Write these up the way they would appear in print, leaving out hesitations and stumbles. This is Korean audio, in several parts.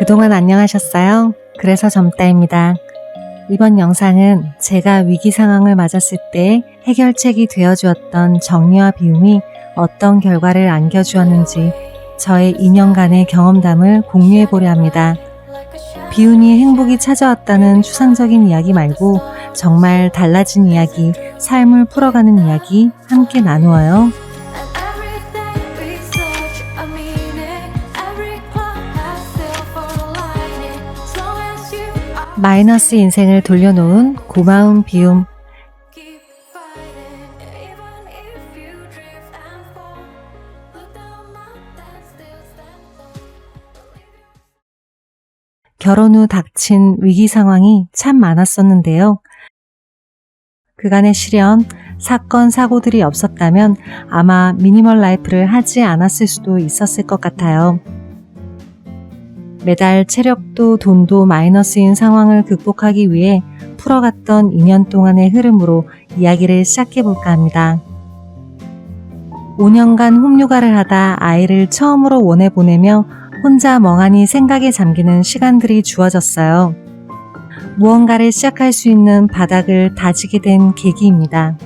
그동안 안녕하셨어요? 그래서 점따입니다. 이번 영상은 제가 위기 상황을 맞았을 때 해결책이 되어주었던 정리와 비움이 어떤 결과를 안겨주었는지 저의 2년간의 경험담을 공유해보려 합니다. 비운이 행복이 찾아왔다는 추상적인 이야기 말고 정말 달라진 이야기, 삶을 풀어가는 이야기 함께 나누어요. 마이너스 인생을 돌려놓은 고마운 비움. 결혼 후 닥친 위기 상황이 참 많았었는데요. 그간의 시련, 사건, 사고들이 없었다면 아마 미니멀 라이프를 하지 않았을 수도 있었을 것 같아요. 매달 체력도 돈도 마이너스인 상황을 극복하기 위해 풀어갔던 2년 동안의 흐름으로 이야기를 시작해볼까 합니다. 5년간 홈육아를 하다 아이를 처음으로 원에 보내며 혼자 멍하니 생각에 잠기는 시간들이 주어졌어요. 무언가를 시작할 수 있는 바닥을 다지게 된 계기입니다.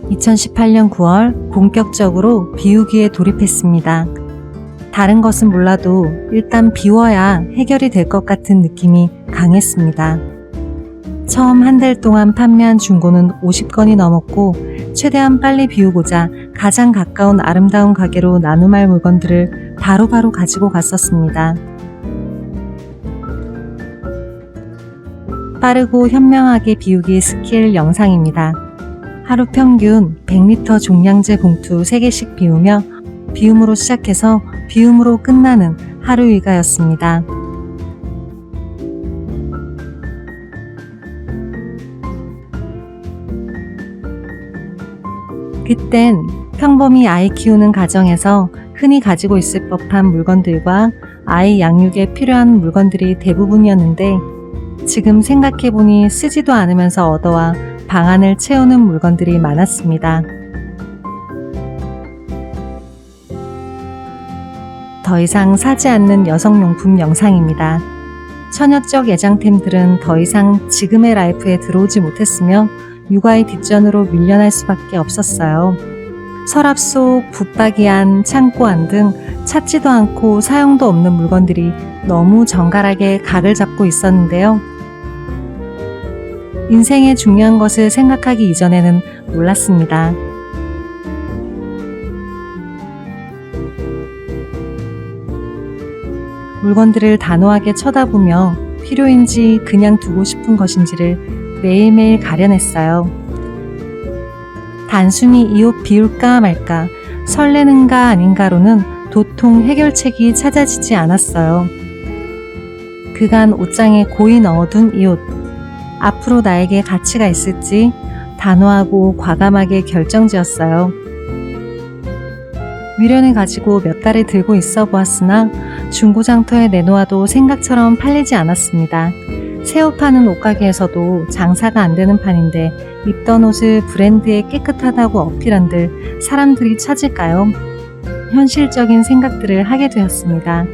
2018년 9월 본격적으로 비우기에 돌입했습니다. 다른 것은 몰라도 일단 비워야 해결이 될 것 같은 느낌이 강했습니다. 처음 한 달 동안 판매한 중고는 50건이 넘었고 최대한 빨리 비우고자 가장 가까운 아름다운 가게로 나눔할 물건들을 바로바로 가지고 갔었습니다. 빠르고 현명하게 비우기 스킬 영상입니다. 하루 평균 100리터 종량제 봉투 3개씩 비우며 비움으로 시작해서 비움으로 끝나는 하루 일과였습니다. 그땐 평범히 아이 키우는 가정에서 흔히 가지고 있을 법한 물건들과 아이 양육에 필요한 물건들이 대부분이었는데 지금 생각해보니 쓰지도 않으면서 얻어와 방안을 채우는 물건들이 많았습니다. 더 이상 사지 않는 여성용품 영상입니다. 처녀적 애장템들은 더 이상 지금의 라이프에 들어오지 못했으며 육아의 뒷전으로 밀려날 수밖에 없었어요. 서랍 속 붙박이 안, 창고 안 등 찾지도 않고 사용도 없는 물건들이 너무 정갈하게 각을 잡고 있었는데요. 인생의 중요한 것을 생각하기 이전에는 몰랐습니다. 물건들을 단호하게 쳐다보며 필요인지 그냥 두고 싶은 것인지를 매일매일 가려냈어요. 단순히 이 옷 비울까 말까, 설레는가 아닌가로는 도통 해결책이 찾아지지 않았어요. 그간 옷장에 고이 넣어둔 이 옷, 앞으로 나에게 가치가 있을지 단호하고 과감하게 결정지었어요. 미련을 가지고 몇 달을 들고 있어 보았으나 중고장터에 내놓아도 생각처럼 팔리지 않았습니다. 새 옷 파는 옷가게에서도 장사가 안 되는 판인데 입던 옷을 브랜드에 깨끗하다고 어필한들 사람들이 찾을까요? 현실적인 생각들을 하게 되었습니다.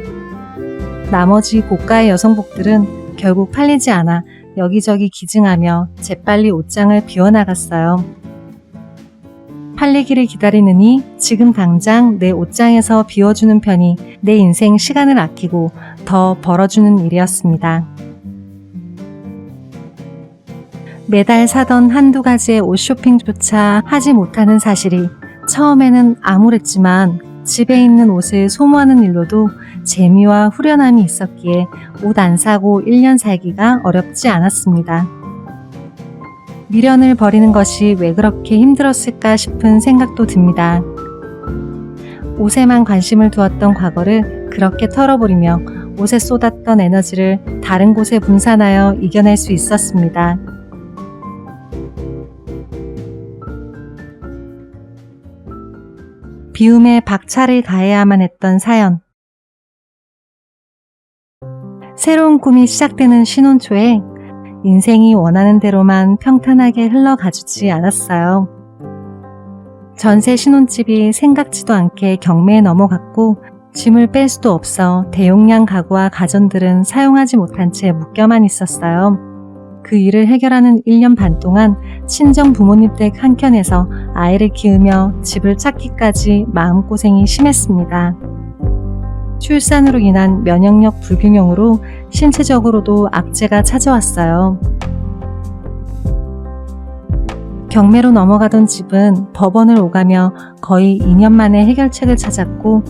나머지 고가의 여성복들은 결국 팔리지 않아 여기저기 기증하며 재빨리 옷장을 비워나갔어요. 팔리기를 기다리느니 지금 당장 내 옷장에서 비워주는 편이 내 인생 시간을 아끼고 더 벌어주는 일이었습니다. 매달 사던 한두 가지의 옷 쇼핑조차 하지 못하는 사실이 처음에는 암울했지만 집에 있는 옷을 소모하는 일로도 재미와 후련함이 있었기에 옷 안 사고 1년 살기가 어렵지 않았습니다. 미련을 버리는 것이 왜 그렇게 힘들었을까 싶은 생각도 듭니다. 옷에만 관심을 두었던 과거를 그렇게 털어버리며 옷에 쏟았던 에너지를 다른 곳에 분산하여 이겨낼 수 있었습니다. 비움에 박차를 가해야만 했던 사연. 새로운 꿈이 시작되는 신혼초에 인생이 원하는 대로만 평탄하게 흘러가주지 않았어요. 전세 신혼집이 생각지도 않게 경매에 넘어갔고 짐을 뺄 수도 없어 대용량 가구와 가전들은 사용하지 못한 채 묶여만 있었어요. 그 일을 해결하는 1년 반 동안 친정 부모님 댁 한켠에서 아이를 키우며 집을 찾기까지 마음고생이 심했습니다. 출산으로 인한 면역력 불균형으로 신체적으로도 악재가 찾아왔어요. 경매로 넘어가던 집은 법원을 오가며 거의 2년 만에 해결책을 찾았고,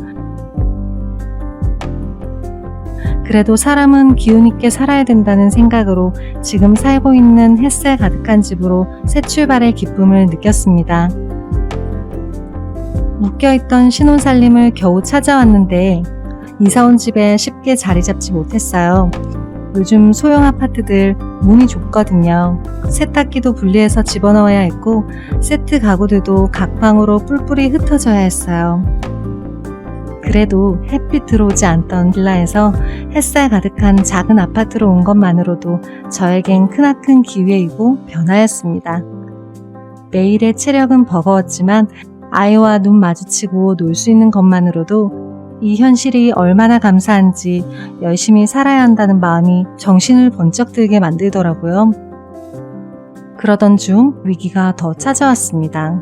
그래도 사람은 기운 있게 살아야 된다는 생각으로 지금 살고 있는 햇살 가득한 집으로 새 출발의 기쁨을 느꼈습니다. 묶여있던 신혼살림을 겨우 찾아왔는데 이사온 집에 쉽게 자리 잡지 못했어요. 요즘 소형 아파트들 문이 좁거든요. 세탁기도 분리해서 집어넣어야 했고 세트 가구들도 각 방으로 뿔뿔이 흩어져야 했어요. 그래도 햇빛 들어오지 않던 빌라에서 햇살 가득한 작은 아파트로 온 것만으로도 저에겐 크나큰 기회이고 변화였습니다. 매일의 체력은 버거웠지만 아이와 눈 마주치고 놀 수 있는 것만으로도 이 현실이 얼마나 감사한지 열심히 살아야 한다는 마음이 정신을 번쩍 들게 만들더라고요. 그러던 중 위기가 더 찾아왔습니다.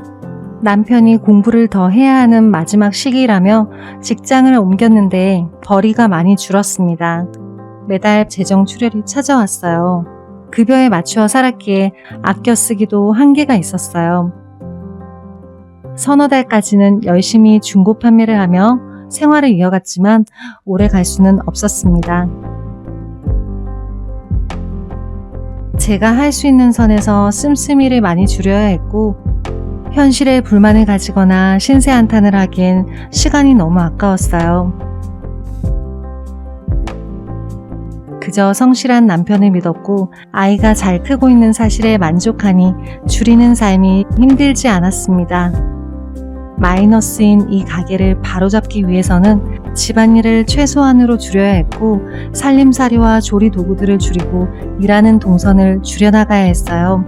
남편이 공부를 더 해야 하는 마지막 시기라며 직장을 옮겼는데 벌이가 많이 줄었습니다. 매달 재정 출혈이 찾아왔어요. 급여에 맞추어 살았기에 아껴 쓰기도 한계가 있었어요. 서너 달까지는 열심히 중고 판매를 하며 생활을 이어갔지만 오래 갈 수는 없었습니다. 제가 할 수 있는 선에서 씀씀이를 많이 줄여야 했고 현실에 불만을 가지거나 신세 한탄을 하기엔 시간이 너무 아까웠어요. 그저 성실한 남편을 믿었고 아이가 잘 크고 있는 사실에 만족하니 줄이는 삶이 힘들지 않았습니다. 마이너스인 이 가게를 바로잡기 위해서는 집안일을 최소한으로 줄여야 했고 살림살이와 조리 도구들을 줄이고 일하는 동선을 줄여나가야 했어요.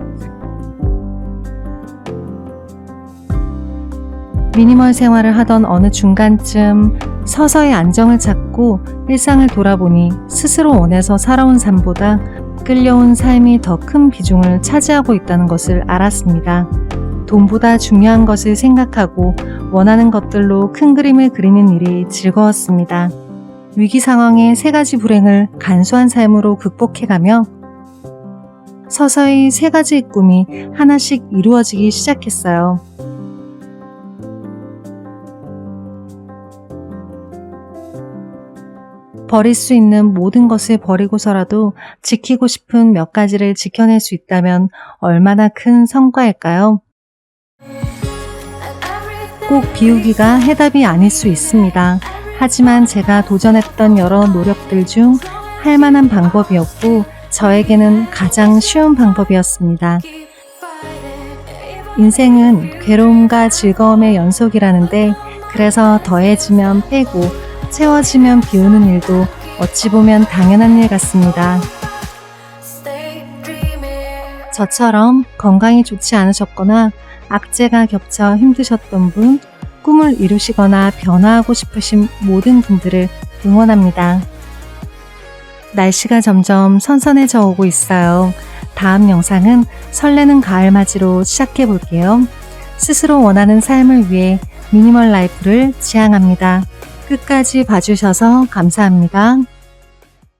미니멀 생활을 하던 어느 중간쯤 서서히 안정을 찾고 일상을 돌아보니 스스로 원해서 살아온 삶보다 끌려온 삶이 더 큰 비중을 차지하고 있다는 것을 알았습니다. 돈보다 중요한 것을 생각하고 원하는 것들로 큰 그림을 그리는 일이 즐거웠습니다. 위기 상황의 3가지 불행을 간소한 삶으로 극복해가며 서서히 3가지의 꿈이 하나씩 이루어지기 시작했어요. 버릴 수 있는 모든 것을 버리고서라도 지키고 싶은 몇 가지를 지켜낼 수 있다면 얼마나 큰 성과일까요? 꼭 비우기가 해답이 아닐 수 있습니다. 하지만 제가 도전했던 여러 노력들 중 할 만한 방법이었고 저에게는 가장 쉬운 방법이었습니다. 인생은 괴로움과 즐거움의 연속이라는데 그래서 더해지면 빼고 채워지면 비우는 일도 어찌 보면 당연한 일 같습니다. 저처럼 건강이 좋지 않으셨거나 악재가 겹쳐 힘드셨던 분, 꿈을 이루시거나 변화하고 싶으신 모든 분들을 응원합니다. 날씨가 점점 선선해져 오고 있어요. 다음 영상은 설레는 가을 맞이로 시작해 볼게요. 스스로 원하는 삶을 위해 미니멀 라이프를 지향합니다. 끝까지 봐주셔서 감사합니다.